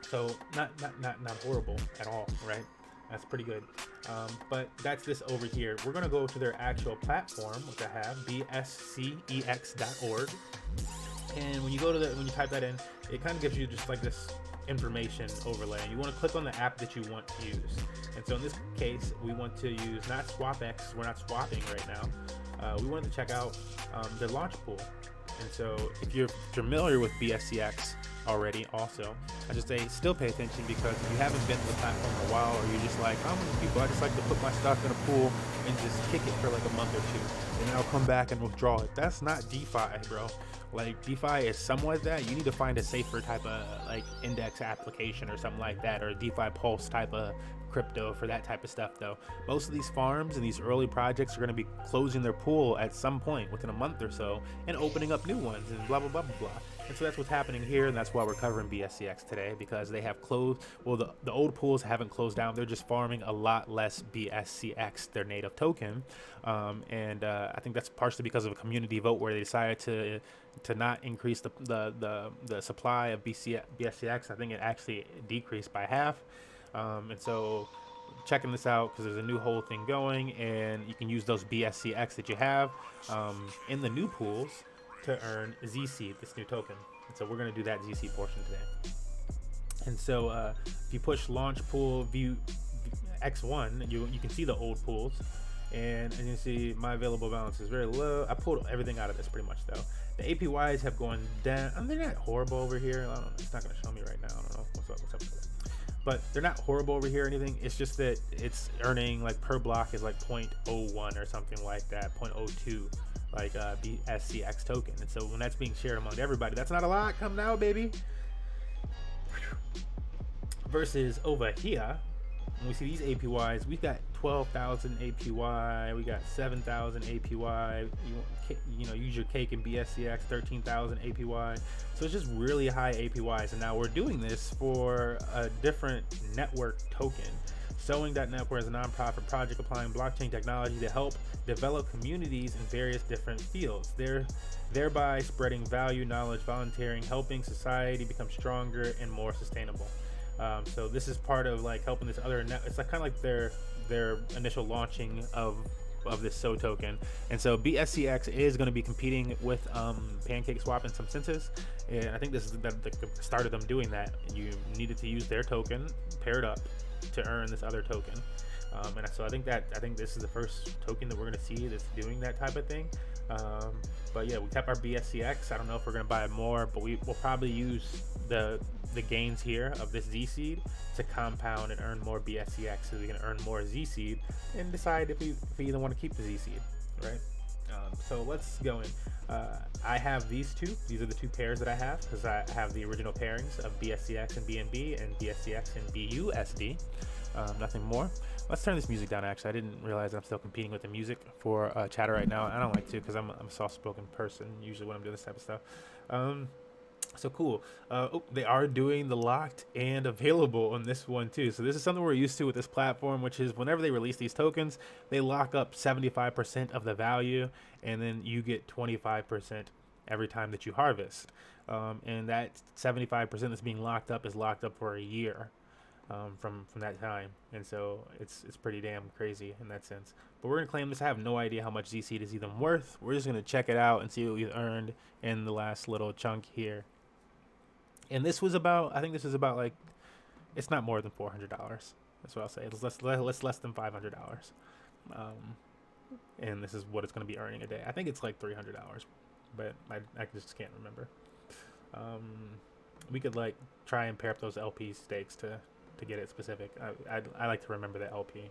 So not horrible at all, right? That's pretty good. But that's this over here. We're going to go to their actual platform, which I have, bscex.org. And when you type that in, it kind of gives you just like this information overlay. You want to click on the app that you want to use. And so in this case, we want to use not SwapX. We're not swapping right now. We wanted to check out the launch pool. And so if you're familiar with BSCX already, also, I just say still pay attention, because if you haven't been to the platform in a while, or you're just like, I'm one of the people, I just like to put my stuff in a pool and just kick it for like a month or two, and then I'll come back and withdraw it. That's not DeFi, bro. Like, DeFi is somewhat that. You need to find a safer type of like index application or something like that, or a DeFi Pulse type of crypto for that type of stuff, though. Most of these farms and these early projects are going to be closing their pool at some point within a month or so and opening up new ones and blah blah blah blah blah. And so that's what's happening here, and that's why we're covering BSCX today, because they have closed. Well, the old pools haven't closed down. They're just farming a lot less BSCX, their native token, and I think that's partially because of a community vote where they decided to not increase the supply of BSCX. I think it actually decreased by half. And so checking this out, because there's a new whole thing going, and you can use those BSCX that you have in the new pools to earn ZC, this new token. And so we're going to do that ZC portion today. And so if you push launch pool view X1, you can see the old pools, and you see my available balance is very low. I pulled everything out of this pretty much, though. The APYs have gone down. I mean, they're not horrible over here. I don't know. It's not going to show me right now. I don't know what's up with that. But they're not horrible over here or anything. It's just that it's earning like per block is like 0.01 or something like that, 0.02, like BSCX token. And so when that's being shared among everybody, that's not a lot coming out, baby. Versus over here, when we see these APYs, we've got 12,000 APY, we got 7,000 APY. You know, use your cake in BSCX, 13,000 APY. So it's just really high APYs. And now we're doing this for a different network token. Sowing.net is a nonprofit project applying blockchain technology to help develop communities in various different fields. Thereby spreading value, knowledge, volunteering, helping society become stronger and more sustainable. So this is part of like helping this other net. It's like kind of like their initial launching of this SO token. And so BSCX is going to be competing with Pancake Swap in some senses, and I think this is the start of them doing that. You needed to use their token paired up to earn this other token, and so I think this is the first token that we're going to see that's doing that type of thing. But yeah, we kept our BSCX. I don't know if we're going to buy more, but we'll probably use the gains here of this Z seed to compound and earn more BSCX, so we can earn more Z seed and decide if we either want to keep the Z seed, right? So let's go in. I have these two. These are the two pairs that I have, because I have the original pairings of BSCX and BNB and BSCX and BUSD. Nothing more. Let's turn this music down. Actually, I didn't realize I'm still competing with the music for chatter right now. I don't like to, because I'm a soft-spoken person usually when I'm doing this type of stuff. So cool. Oh, they are doing the locked and available on this one too. So this is something we're used to with this platform, which is whenever they release these tokens, they lock up 75% of the value, and then you get 25% every time that you harvest. And that 75% that's being locked up is locked up for a year from that time, and so it's pretty damn crazy in that sense. But we're gonna claim this. I have no idea how much Z Seed is even worth. We're just gonna check it out and see what we earned in the last little chunk here. And this was about, I think this is about like, it's not more than $400. That's what I'll say. It's less than $500. And this is what it's going to be earning a day. I think it's like $300, but I just can't remember. We could like try and pair up those LP stakes to get it specific. I like to remember the LP.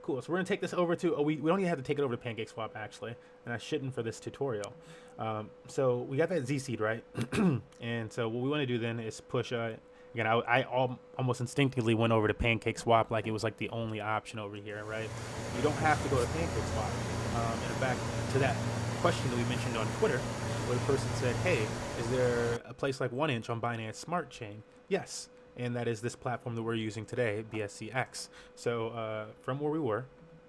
Cool. So we're gonna take this over to. We don't even have to take it over to PancakeSwap actually, and I shouldn't for this tutorial. So we got that Z seed right, and so what we want to do then is push. Again, I almost instinctively went over to PancakeSwap like it was like the only option over here, right? You don't have to go to PancakeSwap. And in fact, to that question that we mentioned on Twitter, where the person said, "Hey, is there a place like 1inch on Binance Smart Chain?" Yes. And that is this platform that we're using today, BSCX. So from where we were,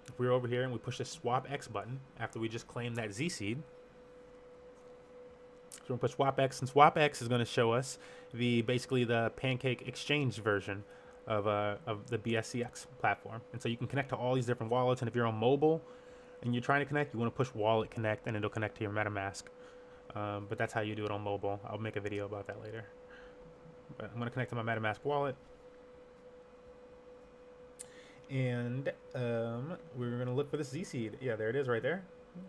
if we were over here and we push the swap X button after we just claimed that Z seed, so we're gonna push swap X, and swap X is going to show us basically the Pancake Exchange version of the BSCX platform. And so you can connect to all these different wallets. And if you're on mobile and you're trying to connect, you want to push wallet connect, and it'll connect to your MetaMask. But that's how you do it on mobile. I'll make a video about that later. But I'm going to connect to my MetaMask wallet. And we're going to look for this Z seed. Yeah, there it is right there.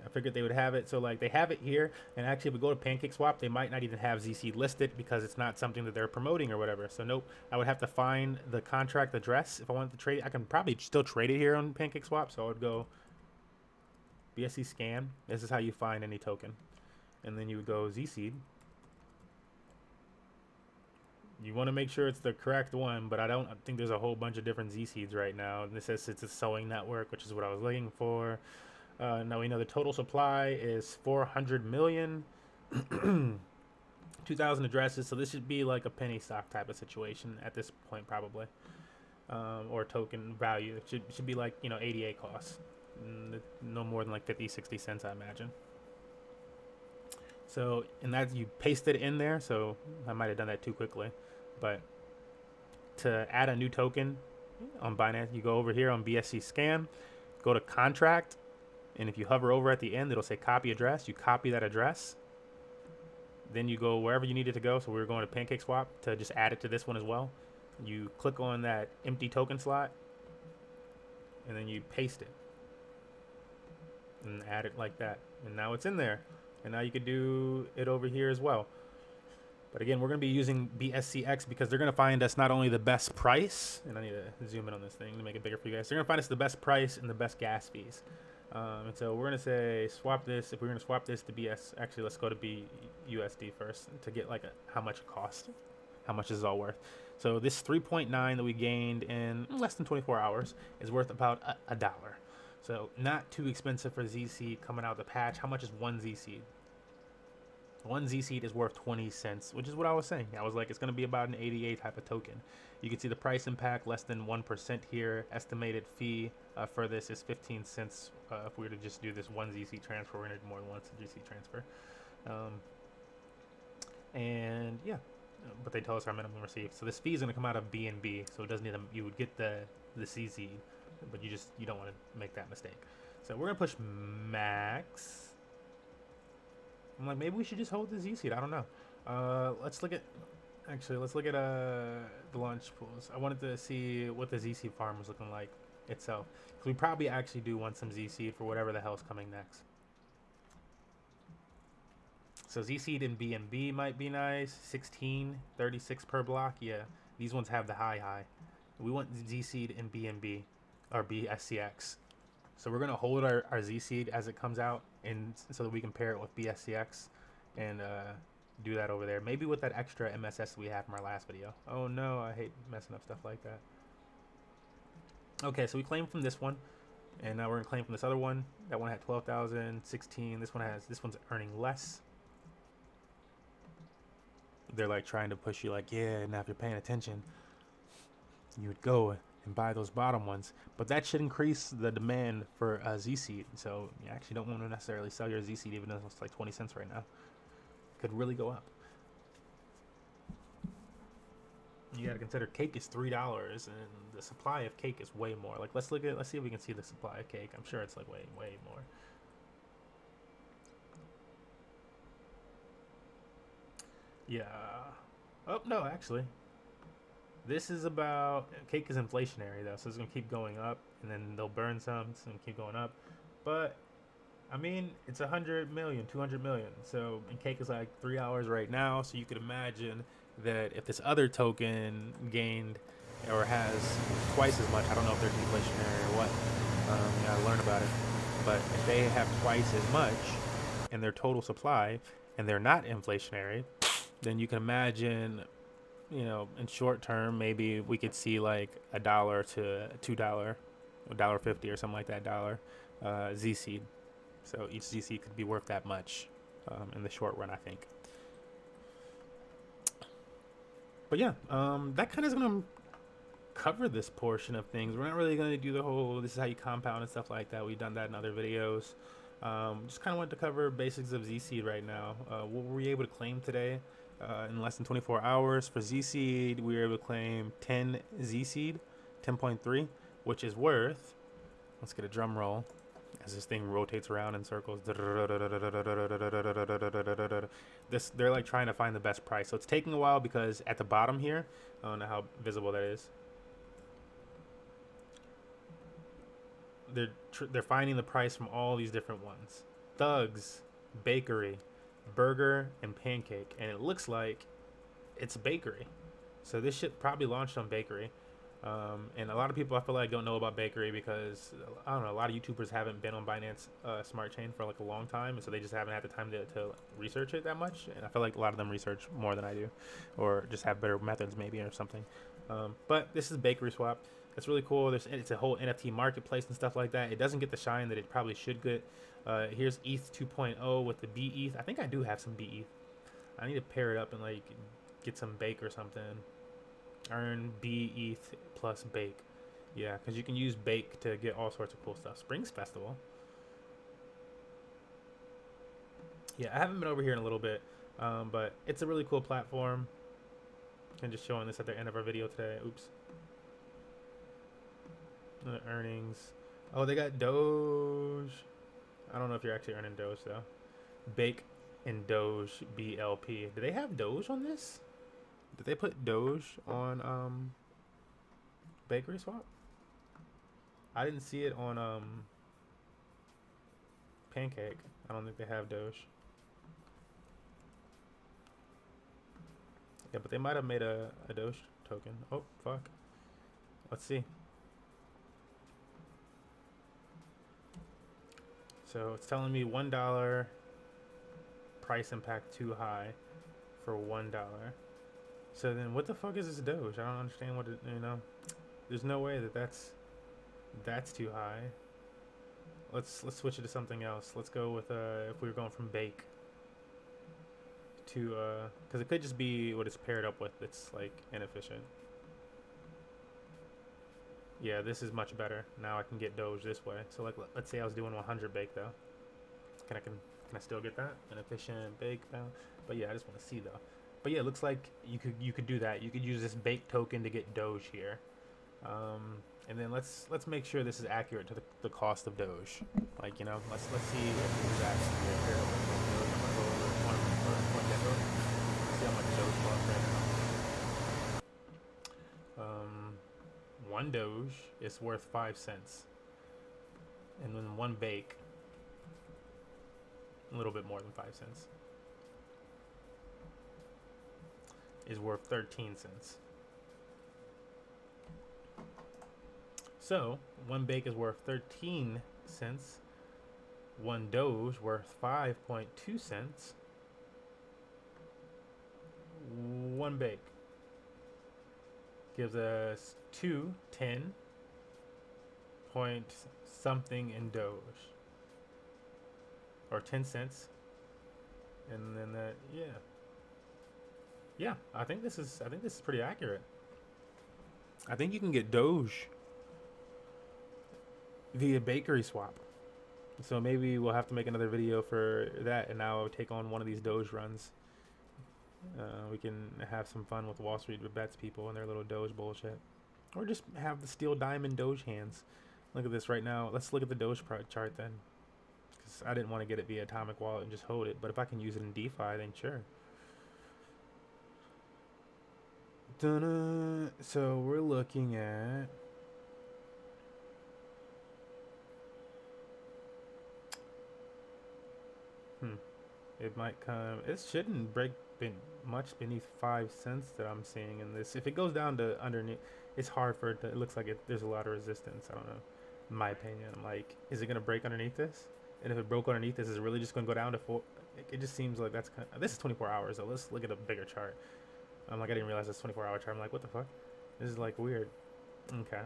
I figured they would have it. So like they have it here. And actually if we go to PancakeSwap, they might not even have Z seed listed because it's not something that they're promoting or whatever. So nope, I would have to find the contract address if I wanted to trade it. I can probably still trade it here on PancakeSwap. So I would go BSC scan. This is how you find any token. And then you would go Z seed. You want to make sure it's the correct one, but I don't think there's a whole bunch of different Z seeds right now. And this says it's a sewing network, which is what I was looking for. Now we know the total supply is 400 million, 2,000 addresses. So this should be like a penny stock type of situation at this point, probably, or token value. It should be like 88 costs, no more than like 50, 60 cents, I imagine. So, and that you paste it in there. So I might have done that too quickly. But to add a new token on Binance, you go over here on BSC Scan, go to contract, and if you hover over at the end, it'll say copy address. You copy that address. Then you go wherever you need it to go. So we're going to PancakeSwap to just add it to this one as well. You click on that empty token slot, and then you paste it and add it like that. And now it's in there. And now you could do it over here as well. But again, we're going to be using BSCX because they're going to find us not only the best price, and I need to zoom in on this thing to make it bigger for you guys. They're going to find us the best price and the best gas fees. And so we're going to say swap this. If we're going to swap this to BS, actually, let's go to BUSD first to get like how much it costs, how much is it all worth. So this 3.9 that we gained in less than 24 hours is worth about $1. So not too expensive for Z seed coming out of the patch. How much is one Z seed? One Z seed is worth 20 cents, which is what I was saying. I was like, it's going to be about an 88 type of token. You can see the price impact less than 1% here. Estimated fee for this is 15 cents. If we were to just do this one Z seed transfer, we're going to do more than one Z seed transfer. And yeah, but they tell us our minimum receipt. So this fee is going to come out of BNB. So it doesn't need you would get the Z seed, but you don't want to make that mistake. So we're going to push max. I'm like, maybe we should just hold the Z seed. I don't know. Let's look at the launch pools. I wanted to see what the Z seed farm was looking like itself, because we probably actually do want some Z seed for whatever the hell's coming next. So Z seed and BNB might be nice. 16.36 per block. Yeah, these ones have the high. We want Z seed and BNB or BSCX. So we're going to hold our Z seed as it comes out, and so that we can pair it with BSCX and do that over there. Maybe with that extra MSS we had from our last video. Oh no, I hate messing up stuff like that. Okay, so we claim from this one. And now we're gonna claim from this other one. That one had 12,000, 16. This one's earning less. They're like trying to push you like, yeah, now if you're paying attention, you would go and buy those bottom ones. But that should increase the demand for a Z seed. So you actually don't want to necessarily sell your Z seed even though it's like 20 cents right now. Could really go up. You got to consider cake is $3 and the supply of cake is way more. Like let's see if we can see the supply of cake. I'm sure it's like way more. Yeah. Oh no, actually. This is about cake is inflationary though, so it's gonna keep going up and then they'll burn some, it's gonna keep going up. But I mean, it's 100 million, 200 million. So, and cake is like $3 right now. So you could imagine that if this other token gained or has twice as much, I don't know if they're deflationary or what. You gotta learn about it. But if they have twice as much in their total supply and they're not inflationary, then you can imagine, you know, in short term, maybe we could see like $1 to $2, $1.50 or something like that Z seed. So each Z seed could be worth that much in the short run, I think. But yeah, that kind of is going to cover this portion of things. We're not really going to do the whole, this is how you compound and stuff like that. We've done that in other videos. Just kind of wanted to cover basics of Z seed right now. What were we able to claim today? In less than 24 hours for Z seed, we were able to claim 10 Z seed, 10.3, which is worth, let's get a drum roll as this thing rotates around in circles. They're like trying to find the best price. So it's taking a while because at the bottom here, I don't know how visible that is. They're finding the price from all these different ones. Thugs, bakery, burger, and pancake. And it looks like it's bakery. So this shit probably launched on bakery. And a lot of people I feel like don't know about bakery because I don't know, a lot of YouTubers haven't been on Binance Smart Chain for like a long time, and so they just haven't had the time to research it that much. And I feel like a lot of them research more than I do, or just have better methods maybe or something. But this is Bakery Swap. It's really cool. It's a whole NFT marketplace and stuff like that. It doesn't get the shine that it probably should get. Here's ETH 2.0 with the BETH. I think I do have some BETH. I need to pair it up and like get some bake or something. Earn BETH plus bake. Yeah, because you can use bake to get all sorts of cool stuff. Springs Festival. Yeah, I haven't been over here in a little bit, but it's a really cool platform. I'm just showing this at the end of our video today. Oops. Earnings. Oh, they got Doge. I don't know if you're actually earning Doge though. Bake and Doge BLP. Do they have Doge on this? Did they put Doge on Bakery Swap? I didn't see it on Pancake. I don't think they have Doge. Yeah, but they might have made a Doge token. Oh, fuck. Let's see. So it's telling me $1 price impact too high for $1. So then what the fuck is this Doge? I don't understand what it, you know. There's no way that's too high. Let's switch it to something else. Let's go with if we were going from bake to because it could just be what it's paired up with that's like inefficient. Yeah, this is much better. Now I can get Doge this way. So like let's say I was doing 100 bake though. Can I still get that? An efficient bake now? But yeah, I just want to see though. But yeah, it looks like you could do that. You could use this bake token to get Doge here. And then let's make sure this is accurate to the cost of Doge. Like, you know, let's see if this is accurate here. I'm gonna go over one Doge. See how much Doge costs right now. One Doge is worth 5 cents. And then one bake, a little bit more than 5 cents, is worth 13 cents. So, one bake is worth 13 cents. One Doge worth 5.2 cents. One bake gives us 2, 10. point something in Doge, or 10 cents, and then that, yeah. I think this is pretty accurate. I think you can get Doge via bakery swap. So maybe we'll have to make another video for that, and now I'll take on one of these Doge runs. We can have some fun with Wall Street bets people and their little Doge bullshit, or just have the steel diamond Doge hands. Look at this right now. Let's look at the Doge chart then, because I didn't want to get it via Atomic Wallet and just hold it, but if I can use it in DeFi, then sure. So we're looking at it might come, it shouldn't break much beneath 5 cents that I'm seeing in this. If it goes down to underneath, it's hard for it to, it looks like there's a lot of resistance. I don't know, in my opinion. I'm like, is it gonna break underneath this? And if it broke underneath this, is it really just gonna go down to 4? It just seems like that's kind of, this is 24 hours, so let's look at a bigger chart. I'm like, I didn't realize this 24-hour chart. I'm like, what the fuck? This is like weird. Okay,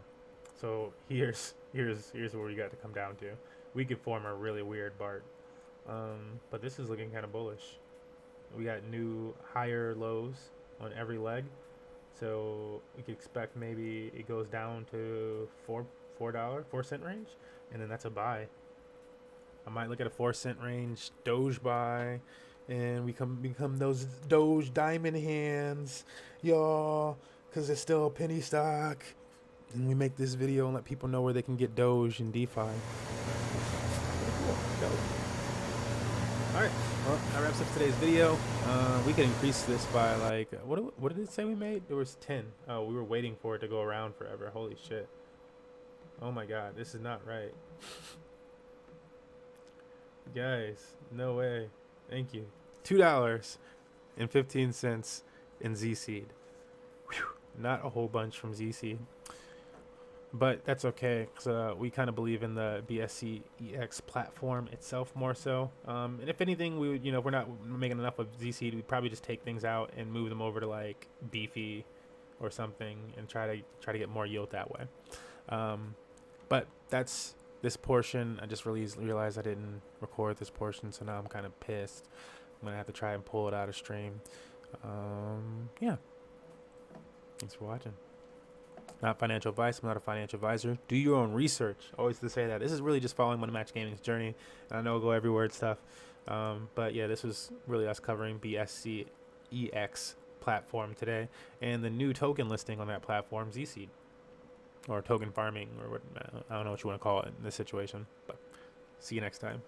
so here's where we got to come down to. We could form a really weird BART, but this is looking kind of bullish. We got new higher lows on every leg, so we could expect maybe it goes down to $4 4-cent range, and then that's a buy. I might look at a 4-cent range Doge buy, and we become those Doge diamond hands, y'all, because it's still a penny stock. And we make this video and let people know where they can get Doge and DeFi. Pretty cool. Dope. All right, well, that wraps up today's video. We could increase this by like, what did it say we made? There was 10. Oh, we were waiting for it to go around forever. Holy shit. Oh my god, this is not right. Guys, no way. Thank you. $2.15 in Z-Seed. Not a whole bunch from Z-Seed. But that's okay, because we kind of believe in the BSC EX platform itself more so. And if anything, we would, if we're not making enough of Z-Seed, we'd probably just take things out and move them over to like Beefy or something and try to get more yield that way. But that's this portion. I just realized I didn't record this portion, so now I'm kind of pissed. I'm gonna have to try and pull it out of stream. Yeah. Thanks for watching. Not financial advice. I'm not a financial advisor. Do your own research. Always to say that. This is really just following Money Match Gaming's journey. And I know I'll go everywhere and stuff. But yeah, this was really us covering BSC EX platform today and the new token listing on that platform, Z-Seed, or token farming, or what, I don't know what you want to call it in this situation. But see you next time.